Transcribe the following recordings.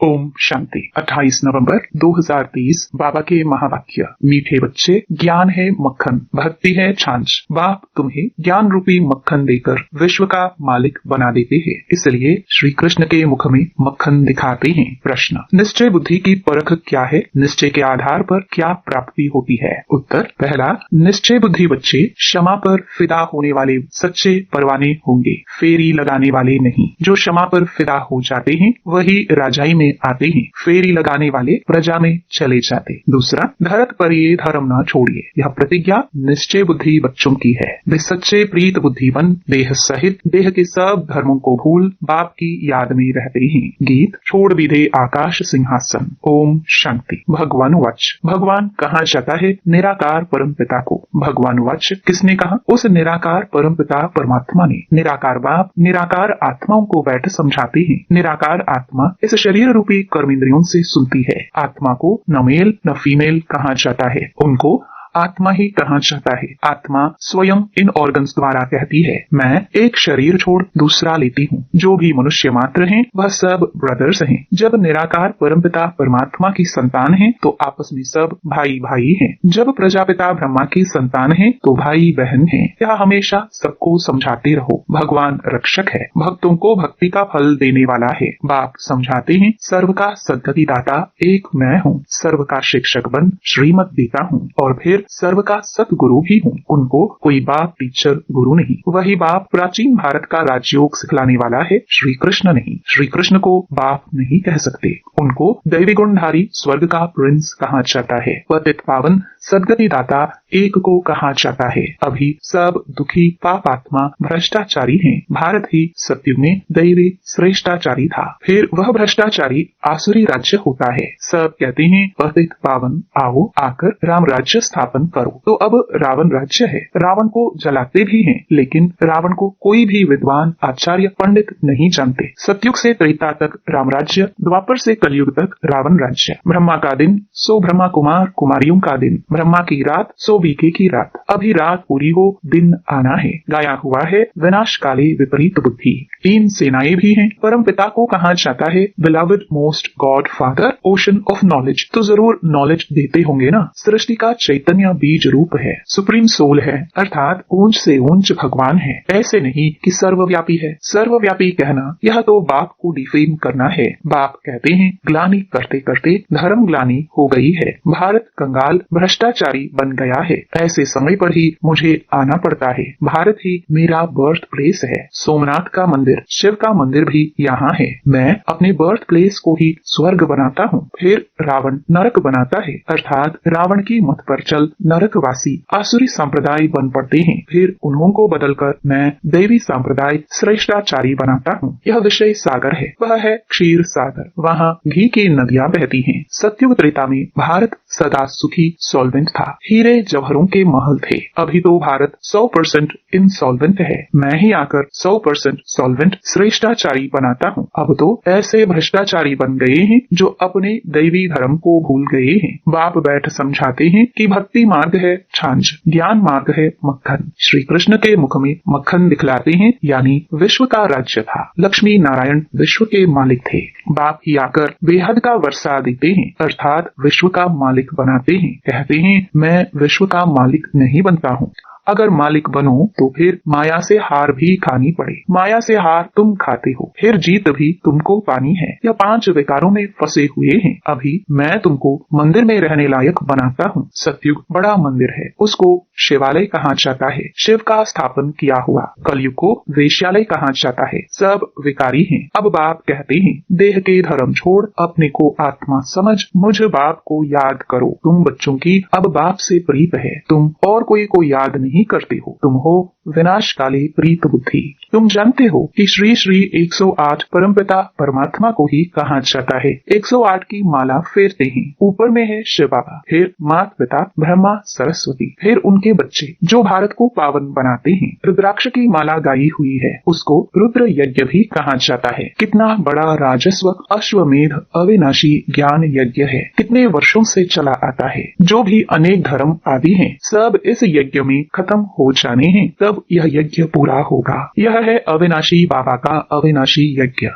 ओम शांति। 28 नवंबर 2023 बाबा के महावाक्य। मीठे बच्चे, ज्ञान है मक्खन, भक्ति है छाछ। बाप तुम्हें ज्ञान रूपी मक्खन देकर विश्व का मालिक बना देते हैं, इसलिए श्री कृष्ण के मुख में मक्खन दिखाते हैं। प्रश्न, निश्चय बुद्धि की परख क्या है? निश्चय के आधार पर क्या प्राप्ति होती है? उत्तर, पहला, निश्चय बुद्धि बच्चे क्षमा पर फिदा होने वाले सच्चे परवाने होंगे, फेरी लगाने वाले नहीं। जो क्षमा पर फिदा हो जाते हैं वही राजाई में आते हैं, फेरी लगाने वाले प्रजा में चले जाते। दूसरा, धरत पर ये धर्म न छोड़िए, यह प्रतिज्ञा निश्चय बुद्धि बच्चों की है। वे सच्चे प्रीत बुद्धिवन देह सहित देह के सब धर्मों को भूल बाप की याद में रहते हैं। गीत, छोड़ भी दे आकाश सिंहासन। ओम शांति। भगवान वाच, भगवान कहा जाता है निराकार परम पिता को। भगवान वाच किसने कहा? उस निराकार परम पिता परमात्मा ने। निराकार बाप निराकार आत्माओं को बैठ समझाते हैं। निराकार आत्मा इस शरीर रूपी कर्मेंद्रियों से सुनती है। आत्मा को न मेल न फीमेल कहा जाता है, उनको आत्मा ही कहा जाता है। आत्मा स्वयं इन ऑर्गन्स द्वारा कहती है, मैं एक शरीर छोड़ दूसरा लेती हूँ। जो भी मनुष्य मात्र हैं वह सब ब्रदर्स हैं। जब निराकार परमपिता परमात्मा की संतान हैं तो आपस में सब भाई भाई हैं। जब प्रजापिता ब्रह्मा की संतान हैं तो भाई बहन हैं। यह हमेशा सबको समझाते रहो। भगवान रक्षक है, भक्तों को भक्ति का फल देने वाला है। बाप समझाते हैं, सर्व का सद्गति दाता एक मैं हूँ, सर्व का शिक्षक बन श्रीमत देता हूँ और फिर सर्व का सतगुरु भी हूँ। उनको कोई बाप टीचर गुरु नहीं। वही बाप प्राचीन भारत का राजयोग सिखलाने वाला है, श्री कृष्ण नहीं। श्री कृष्ण को बाप नहीं कह सकते, उनको दैवी गुणधारी स्वर्ग का प्रिंस कहा जाता है। पतित पावन सदगति दाता एक को कहा जाता है। अभी सब दुखी पापात्मा भ्रष्टाचारी हैं। भारत ही सत्युग में दैवी श्रेष्ठाचारी था, फिर वह भ्रष्टाचारी आसुरी राज्य होता है। सब कहते हैं पतित पावन आओ आकर राम राज्य स्थापन करो, तो अब रावण राज्य है। रावण को जलाते भी हैं, लेकिन रावण को कोई भी विद्वान आचार्य पंडित नहीं जानते। सतयुग से त्रेता तक राम राज्य, द्वापर से कलयुग तक रावण राज्य। ब्रह्मा का दिन सो ब्रह्मा कुमार कुमारियों का दिन, ब्रह्मा की रात सो बीके की रात। अभी रात पूरी हो, दिन आना है। गाया हुआ है विनाश काले विपरीत बुद्धि। 3 सेनाएं भी हैं। परम पिता को कहा जाता है beloved most God father, ocean of knowledge. तो जरूर नॉलेज देते होंगे ना। सृष्टि का चैतन्य बीज रूप है, सुप्रीम सोल है, अर्थात ऊंच से ऊंच भगवान है। ऐसे नहीं कि सर्वव्यापी है। सर्वव्यापी कहना यह तो बाप को डिफेम करना है। बाप कहते हैं ग्लानि करते करते धर्म ग्लानि हो गई है, भारत कंगाल भ्रष्टाचारी बन गया है। ऐसे समय पर ही मुझे आना पड़ता है। भारत ही मेरा बर्थ प्लेस है। सोमनाथ का मंदिर, शिव का मंदिर भी यहाँ है। मैं अपने बर्थ प्लेस को ही स्वर्ग बनाता हूँ, फिर रावण नरक बनाता है, अर्थात रावण की मत पर चल नरकवासी आसुरी संप्रदाय बन पड़ते हैं। फिर उन्हों को बदलकर मैं देवी संप्रदाय श्रेष्ठाचारी बनाता हूँ। यह विषय सागर है, वह है क्षीर सागर। वहाँ घी की नदियाँ बहती हैं। सत्युग त्रेता में भारत सदा सुखी सॉल्वेंट था, हीरे जवाहरों के महल थे। अभी तो भारत 100% इंसॉल्वेंट है। मैं ही आकर 100% सॉल्वेंट श्रेष्ठाचारी बनाता हूँ। अब तो ऐसे भ्रष्टाचारी बन गए हैं जो अपने दैवी धर्म को भूल गए हैं। बाप बैठ समझाते हैं कि भक्ति मार्ग है छाछ, ज्ञान मार्ग है मक्खन। श्री कृष्ण के मुख में मक्खन दिखलाते हैं, यानी विश्व का राज्य था। लक्ष्मी नारायण विश्व के मालिक थे। बाप ही आकर बेहद का वर्षा देते हैं, अर्थात विश्व का मालिक बनाते हैं। कहते हैं मैं विश्व का मालिक नहीं बनता हूँ। अगर मालिक बनो तो फिर माया से हार भी खानी पड़े। माया से हार तुम खाते हो, फिर जीत भी तुमको पानी है। यह 5 विकारों में फंसे हुए हैं। अभी मैं तुमको मंदिर में रहने लायक बनाता हूँ। सतयुग बड़ा मंदिर है, उसको शिवालय कहा जाता है, शिव का स्थापन किया हुआ। कलयुग को वेश्यालय कहा जाता है, सब विकारी हैं। अब बाप कहते हैं देह के धर्म छोड़ अपने को आत्मा समझ मुझ बाप को याद करो। तुम बच्चों की अब बाप से प्रीत है, तुम और कोई को याद नहीं करते हो। तुम हो विनाशकाली प्रीत बुद्धि। तुम जानते हो कि श्री श्री 108 परमपिता परमात्मा को ही कहा जाता है। 108 की माला फेरते हैं। ऊपर में है शिव बाबा, फिर माता पिता ब्रह्मा सरस्वती, फिर उनके बच्चे जो भारत को पावन बनाते हैं। रुद्राक्ष की माला गाई हुई है, उसको रुद्र यज्ञ भी कहा जाता है। कितना बड़ा राजस्व अश्वमेध अविनाशी ज्ञान यज्ञ है, कितने वर्षों से चला आता है। जो भी अनेक धर्म आदि हैं, सब इस यज्ञ में खत्म हो जाने हैं, तब यह यज्ञ पूरा होगा। यह है अविनाशी बाबा का अविनाशी यज्ञ।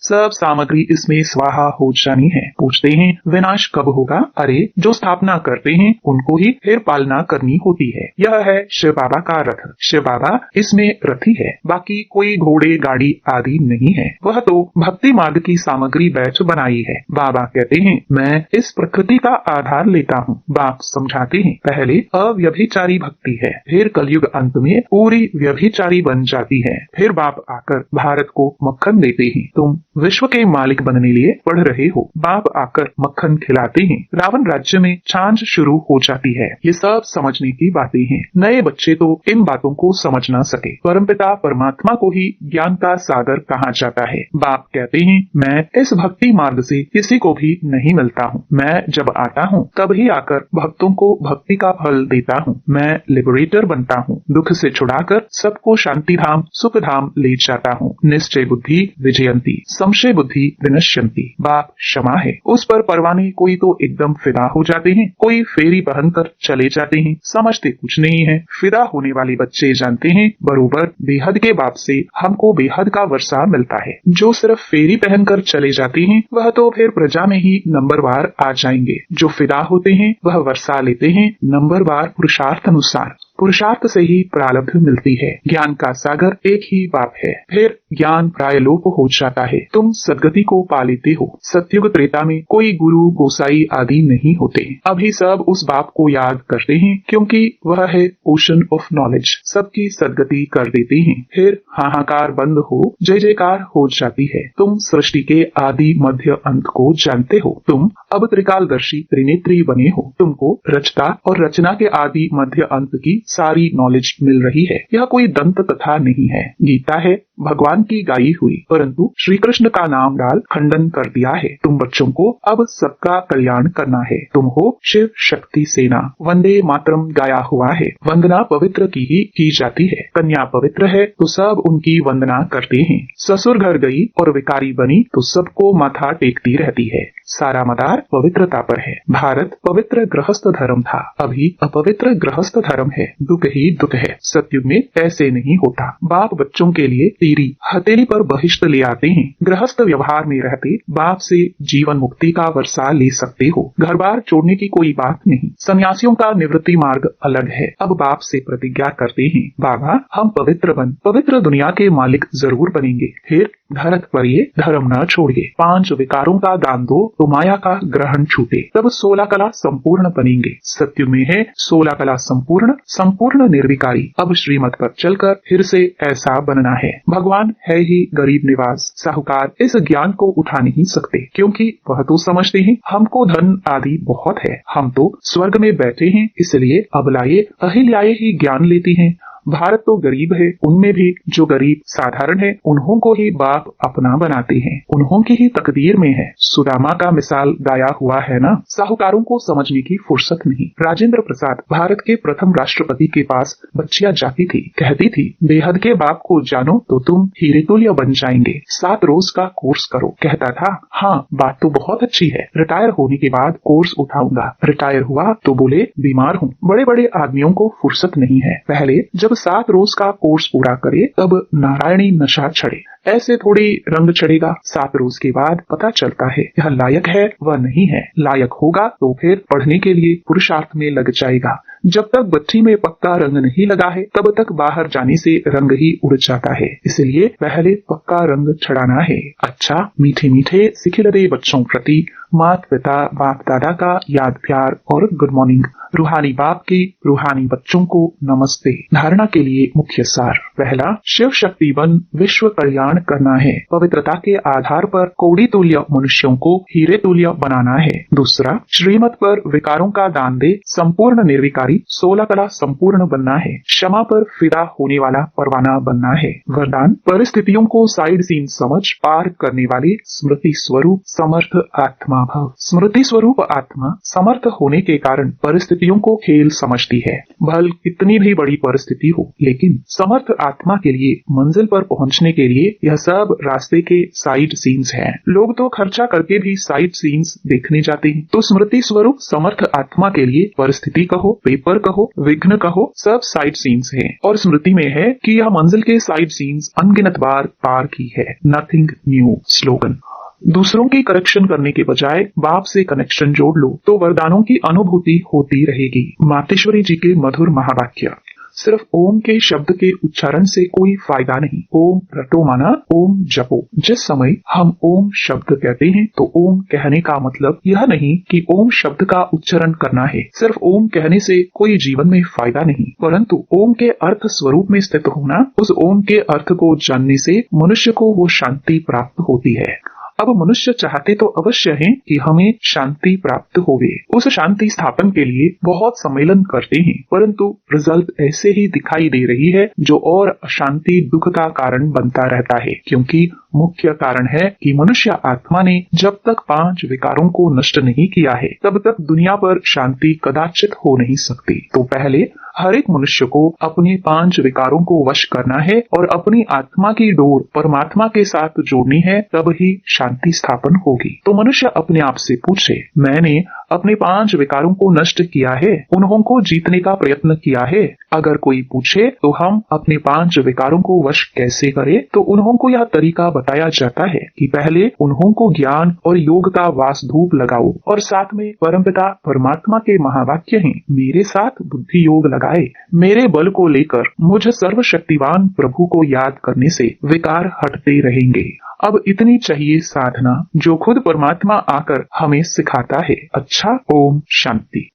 सब सामग्री इसमें स्वाहा हो जानी है। पूछते हैं विनाश कब होगा? अरे जो स्थापना करते हैं उनको ही फिर पालना करनी होती है। यह है शिव बाबा का रथ। शिव बाबा इसमें रथी है, बाकी कोई घोड़े गाड़ी आदि नहीं है। वह तो भक्ति मार्ग की सामग्री बैच बनाई है। बाबा कहते हैं मैं इस प्रकृति का आधार लेता हूँ। बाप समझाते हैं पहले अव्यभिचारी भक्ति है, फिर कलयुग अंत में पूरी व्यभिचारी बन जाती है। फिर बाप आकर भारत को मक्खन देते हैं। तुम विश्व के मालिक बनने लिए पढ़ रहे हो। बाप आकर मक्खन खिलाते हैं। रावण राज्य में छाछ शुरू हो जाती है। ये सब समझने की बातें हैं। नए बच्चे तो इन बातों को समझ ना सके। परमपिता परमात्मा को ही ज्ञान का सागर कहा जाता है। बाप कहते हैं मैं इस भक्ति मार्ग से किसी को भी नहीं मिलता हूँ। मैं जब आता हूँ तभी आकर भक्तों को भक्ति का फल देता हूँ। मैं लिबरेटर बनता हूँ। दुख से छुड़ाकर सबको शांति धाम सुख धाम ले जाता हूँ। निश्चय बुद्धि विजयंती, संशय बुद्धि विनश्यंती। बाप क्षमा है। उस पर परवाने कोई तो एकदम फिदा हो जाते हैं, कोई फेरी पहनकर चले जाते हैं, समझते कुछ नहीं है। फिदा होने वाले बच्चे जानते हैं बरोबर बेहद के बाप से हमको बेहद का वर्षा मिलता है। जो सिर्फ फेरी पहनकर चले जाते हैं वह तो फिर प्रजा में ही नंबरवार आ जाएंगे। जो फिदा होते हैं वह वर्षा लेते हैं नंबरवार पुरुषार्थ अनुसार। पुरुषार्थ से ही प्रारब्ध मिलती है। ज्ञान का सागर एक ही बाप है। फिर ज्ञान प्राय लोप हो जाता है। तुम सदगति को पा लेते हो। सतयुग त्रेता में कोई गुरु गोसाई आदि नहीं होते। अभी सब उस बाप को याद करते हैं क्योंकि वह है ओशन ऑफ नॉलेज। सबकी सदगति कर देते हैं। फिर हाहाकार बंद हो जय जयकार हो जाती है। तुम सृष्टि के आदि मध्य अंत को जानते हो। तुम अब त्रिकालदर्शी त्रिनेत्री बने हो। तुमको रचता और रचना के आदि मध्य अंत की सारी नॉलेज मिल रही है। यह कोई दंत कथा नहीं है। गीता है भगवान की गाई हुई, परंतु श्री कृष्ण का नाम डाल खंडन कर दिया है। तुम बच्चों को अब सबका कल्याण करना है। तुम हो शिव शक्ति सेना। वंदे मातरम गाया हुआ है। वंदना पवित्र की ही की जाती है। कन्या पवित्र है तो सब उनकी वंदना करते हैं। ससुर घर गई और विकारी बनी तो सबको माथा टेकती रहती है। सारा मदार पवित्रता पर है। भारत पवित्र गृहस्थ धर्म था, अभी अपवित्र गृहस्थ धर्म है। दुख ही दुख है। सतयुग में ऐसे नहीं होता। बाप बच्चों के लिए तेरी हथेली पर बहिष्ठ ले आते हैं। गृहस्थ व्यवहार में रहते बाप से जीवन मुक्ति का वर्षा ले सकते हो। घर बार छोड़ने की कोई बात नहीं। सन्यासियों का निवृत्ति मार्ग अलग है। अब बाप से प्रतिज्ञा करते हैं बाबा हम पवित्र दुनिया के मालिक जरूर बनेंगे। फिर धरत पर ये धर्म न छोड़िए। 5 विकारों का दान दो तो माया का ग्रहण छूटे। तब 16 कला संपूर्ण बनेंगे। सत्युग में है 16 कला संपूर्ण निर्विकारी। अब श्रीमत पर चलकर फिर से ऐसा बनना है। भगवान है ही गरीब निवास। साहूकार इस ज्ञान को उठा नहीं सकते क्योंकि वह तो समझते हैं हमको धन आदि बहुत है। हम तो स्वर्ग में बैठे हैं, इसलिए अब लाए अहिल्याए ही ज्ञान लेती हैं। भारत तो गरीब है, उनमें भी जो गरीब साधारण है उन्हों को ही बाप अपना बनाते हैं। उन्हों की ही तकदीर में है। सुदामा का मिसाल गाया हुआ है ना। साहूकारों को समझने की फुर्सत नहीं। राजेंद्र प्रसाद भारत के प्रथम राष्ट्रपति के पास बच्चियां जाती थी, कहती थी बेहद के बाप को जानो तो तुम हीरे तुल्य बन जाएंगे। 7 रोज का कोर्स करो। कहता था हाँ बात तो बहुत अच्छी है, रिटायर होने के बाद कोर्स उठाऊंगा। रिटायर हुआ तो बोले बीमार हूँ। बड़े बड़े आदमियों को फुर्सत नहीं है। पहले जब 7 रोज का कोर्स पूरा करे तब नारायणी नशा चढ़े। ऐसे थोड़ी रंग चढ़ेगा। 7 रोज के बाद पता चलता है यह लायक है वह नहीं है। लायक होगा तो फिर पढ़ने के लिए पुरुषार्थ में लग जाएगा। जब तक बच्ची में पक्का रंग नहीं लगा है तब तक बाहर जाने से रंग ही उड़ जाता है। इसलिए पहले पक्का रंग चढ़ाना है। अच्छा मीठे मीठे सिखिलरे बच्चों प्रति माता पिता बाप दादा का याद प्यार और गुड मॉर्निंग। रूहानी बाप की रूहानी बच्चों को नमस्ते। धारणा के लिए मुख्य सार। पहला शिव शक्ति बन विश्व कल्याण करना है। पवित्रता के आधार पर कौड़ी तुल्य मनुष्यों को हीरे तुल्य बनाना है। दूसरा श्रीमत पर विकारों का दान दे संपूर्ण निर्विकारी 16 कला संपूर्ण बनना है। क्षमा पर फिदा होने वाला परवाना बनना है। वरदान परिस्थितियों को साइड सीन समझ पार करने वाले स्मृति स्वरूप समर्थ आत्मा भव। स्मृति स्वरूप आत्मा समर्थ होने के कारण परिस्थितियों को खेल समझती है। भल कितनी भी बड़ी परिस्थिति हो, लेकिन समर्थ आत्मा के लिए मंजिल पर पहुंचने के लिए यह सब रास्ते के साइड सीन्स हैं। लोग तो खर्चा करके भी साइड सीन्स देखने जाते हैं, तो स्मृति स्वरूप समर्थ आत्मा के लिए परिस्थिति कहो, पेपर कहो, विघ्न कहो, सब साइड सीन्स हैं। और स्मृति में है कि यह मंजिल के साइड सीन्स अनगिनत बार पार की है। Nothing new slogan. दूसरों की करेक्शन करने के बजाय बाप से कनेक्शन जोड़ लो तो वरदानों की अनुभूति होती रहेगी। मातेश्वरी जी के मधुर महावाक्य। सिर्फ ओम के शब्द के उच्चारण से कोई फायदा नहीं। ओम रटो माना ओम जपो। जिस समय हम ओम शब्द कहते हैं तो ओम कहने का मतलब यह नहीं कि ओम शब्द का उच्चारण करना है। सिर्फ ओम कहने से कोई जीवन में फायदा नहीं, परंतु ओम के अर्थ स्वरूप में स्थित होना, उस ओम के अर्थ को जानने से मनुष्य को वो शांति प्राप्त होती है। अब मनुष्य चाहते तो अवश्य हैं कि हमें शांति प्राप्त होवे। उस शांति स्थापन के लिए बहुत सम्मेलन करते हैं, परंतु रिजल्ट ऐसे ही दिखाई दे रही है जो और अशांति दुख का कारण बनता रहता है। क्योंकि मुख्य कारण है कि मनुष्य आत्मा ने जब तक 5 विकारों को नष्ट नहीं किया है तब तक दुनिया पर शांति कदाचित हो नहीं सकती। तो पहले हर एक मनुष्य को अपने 5 विकारों को वश करना है और अपनी आत्मा की डोर परमात्मा के साथ जोड़नी है, तब ही शांति स्थापन होगी। तो मनुष्य अपने आप से पूछे, मैंने अपने 5 विकारों को नष्ट किया है, उन्हों को जीतने का प्रयत्न किया है? अगर कोई पूछे तो हम अपने 5 विकारों को वश कैसे करें, तो उन्हों को यह तरीका बताया जाता है कि पहले उन्हों को ज्ञान और योग का वास धूप लगाओ और साथ में परमपिता परमात्मा के महावाक्य हैं, मेरे साथ बुद्धि योग लगाए। मेरे बल को लेकर मुझ सर्वशक्तिवान प्रभु को याद करने से विकार हटते रहेंगे। अब इतनी चाहिए साधना जो खुद परमात्मा आकर हमें सिखाता है। अच्छा, ओम शांति।